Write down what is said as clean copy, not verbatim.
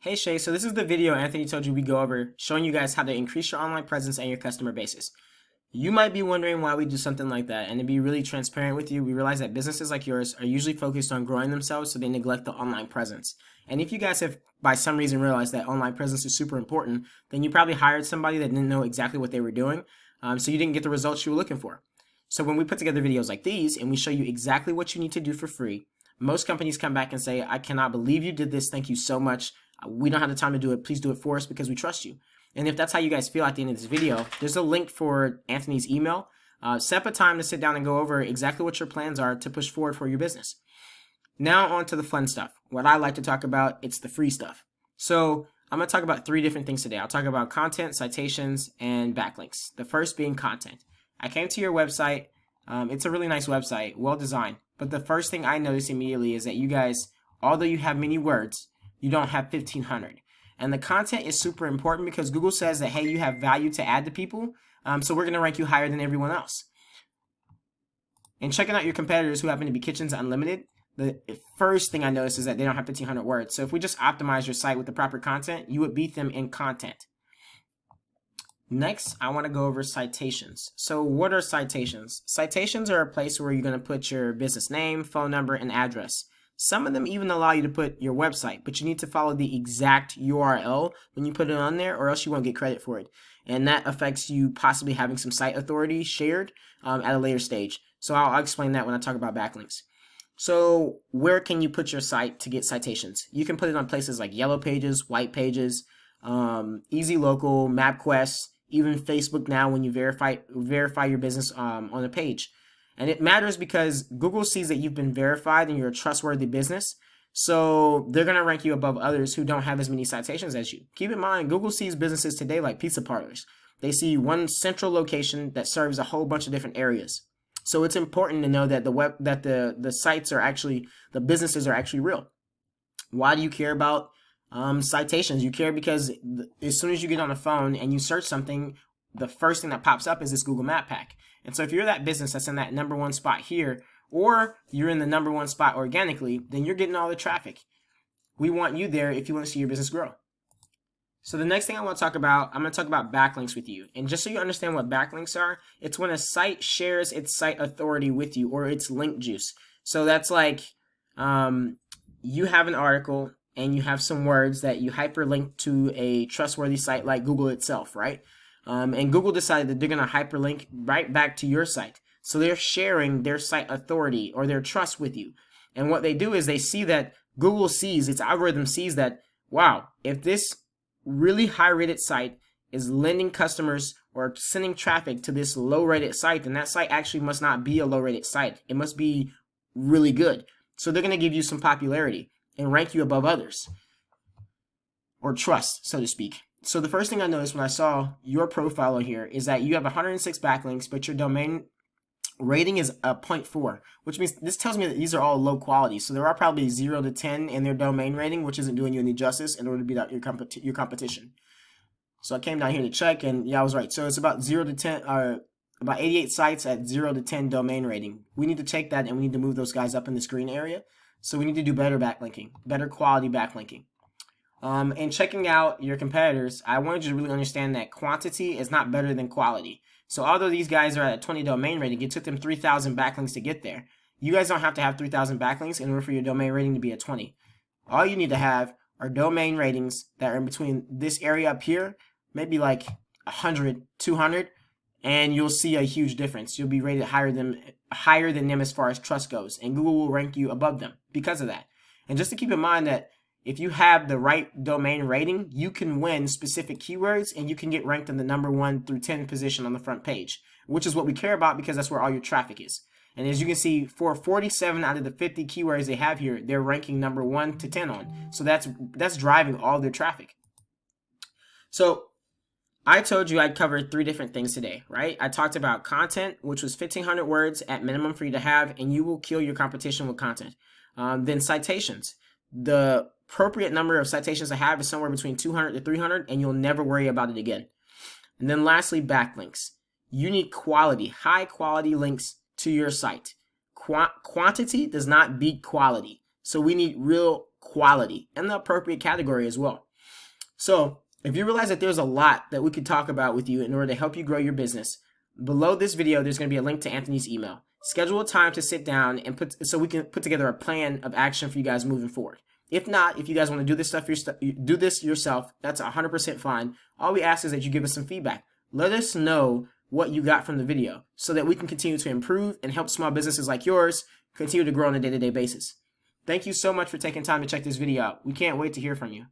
Hey Shay, so this is the video Anthony told you we go over, showing you guys how to increase your online presence and your customer bases. You might be wondering why we do something like that, and to be really transparent with you, we realize that businesses like yours are usually focused on growing themselves, so they neglect the online presence. And if you guys have, by some reason, realized that online presence is super important, then you probably hired somebody that didn't know exactly what they were doing, so you didn't get the results you were looking for. So when we put together videos like these, and we show you exactly what you need to do for free, most companies come back and say, I cannot believe you did this, thank you so much. We don't have the time to do it. Please do it for us because we trust you. And if that's how you guys feel at the end of this video, there's a link for Anthony's email. Set up a time to sit down and go over exactly what your plans are to push forward for your business. Now on to the fun stuff. What I like to talk about, it's the free stuff. So I'm going to talk about 3 different things today. I'll talk about content, citations, and backlinks. The first being content. I came to your website. It's a really nice website, well designed. But the first thing I noticed immediately is that you guys, although you have many words, you don't have 1,500. And the content is super important because Google says that, hey, you have value to add to people, so we're going to rank you higher than everyone else. And checking out your competitors who happen to be Kitchens Unlimited, the first thing I noticed is that they don't have 1,500 words. So if we just optimize your site with the proper content, you would beat them in content. Next, I want to go over citations. So what are citations? Citations are a place where you're going to put your business name, phone number, and address. Some of them even allow you to put your website, but you need to follow the exact URL when you put it on there, or else you won't get credit for it. And that affects you possibly having some site authority shared at a later stage. So I'll explain that when I talk about backlinks. So where can you put your site to get citations? You can put it on places like Yellow Pages, White Pages, Easy Local, MapQuest, even Facebook now when you verify your business on a page. And it matters because Google sees that you've been verified and you're a trustworthy business. So they're going to rank you above others who don't have as many citations as you. Keep in mind, Google sees businesses today like pizza parlors. They see one central location that serves a whole bunch of different areas. So it's important to know that the sites are actually, the businesses are actually real. Why do you care about citations? You care because as soon as you get on the phone and you search something, the first thing that pops up is this Google Map Pack. And so if you're that business that's in that #1 spot here, or you're in the #1 spot organically, then you're getting all the traffic. We want you there if you want to see your business grow. So the next thing I want to talk about, I'm going to talk about backlinks with you. And just so you understand what backlinks are, it's when a site shares its site authority with you, or its link juice. So that's like you have an article and you have some words that you hyperlink to a trustworthy site like Google itself, right? And Google decided that they're going to hyperlink right back to your site. So they're sharing their site authority or their trust with you. And what they do is they see that Google sees, its algorithm sees that, wow, if this really high rated site is lending customers or sending traffic to this low rated site, then that site actually must not be a low rated site. It must be really good. So they're going to give you some popularity and rank you above others, or trust, so to speak. So the first thing I noticed when I saw your profile here is that you have 106 backlinks, but your domain rating is a 0.4, which means this tells me that these are all low quality. So there are probably 0 to 10 in their domain rating, which isn't doing you any justice in order to beat out your competition. So I came down here to check, and yeah, I was right. So it's about 0 to 10, about 88 sites at 0 to 10 domain rating. We need to take that and we need to move those guys up in the screen area. So we need to do better backlinking, better quality backlinking. And checking out your competitors, I wanted you to really understand that quantity is not better than quality. So although these guys are at a 20 domain rating, it took them 3,000 backlinks to get there. You guys don't have to have 3,000 backlinks in order for your domain rating to be a 20. All you need to have are domain ratings that are in between this area up here, maybe like 100, 200, and you'll see a huge difference. You'll be rated higher than them as far as trust goes, and Google will rank you above them because of that. And just to keep in mind that if you have the right domain rating, you can win specific keywords and you can get ranked in the #1 through 10 position on the front page, which is what we care about because that's where all your traffic is. And as you can see, for 47 out of the 50 keywords they have here, they're ranking #1 to 10 on. So that's driving all their traffic. So I told you I'd cover 3 different things today, right? I talked about content, which was 1,500 words at minimum for you to have, and you will kill your competition with content. Then citations. The appropriate number of citations to have is somewhere between 200 to 300, and you'll never worry about it again. And then lastly, backlinks. You need quality, high quality links to your site. Quantity does not beat quality. So we need real quality and the appropriate category as well. So if you realize that there's a lot that we could talk about with you in order to help you grow your business, below this video, there's going to be a link to Anthony's email. Schedule a time to sit down and so we can put together a plan of action for you guys moving forward. If not, if you guys want to do this yourself, that's 100% fine. All we ask is that you give us some feedback. Let us know what you got from the video so that we can continue to improve and help small businesses like yours continue to grow on a day-to-day basis. Thank you so much for taking time to check this video out. We can't wait to hear from you.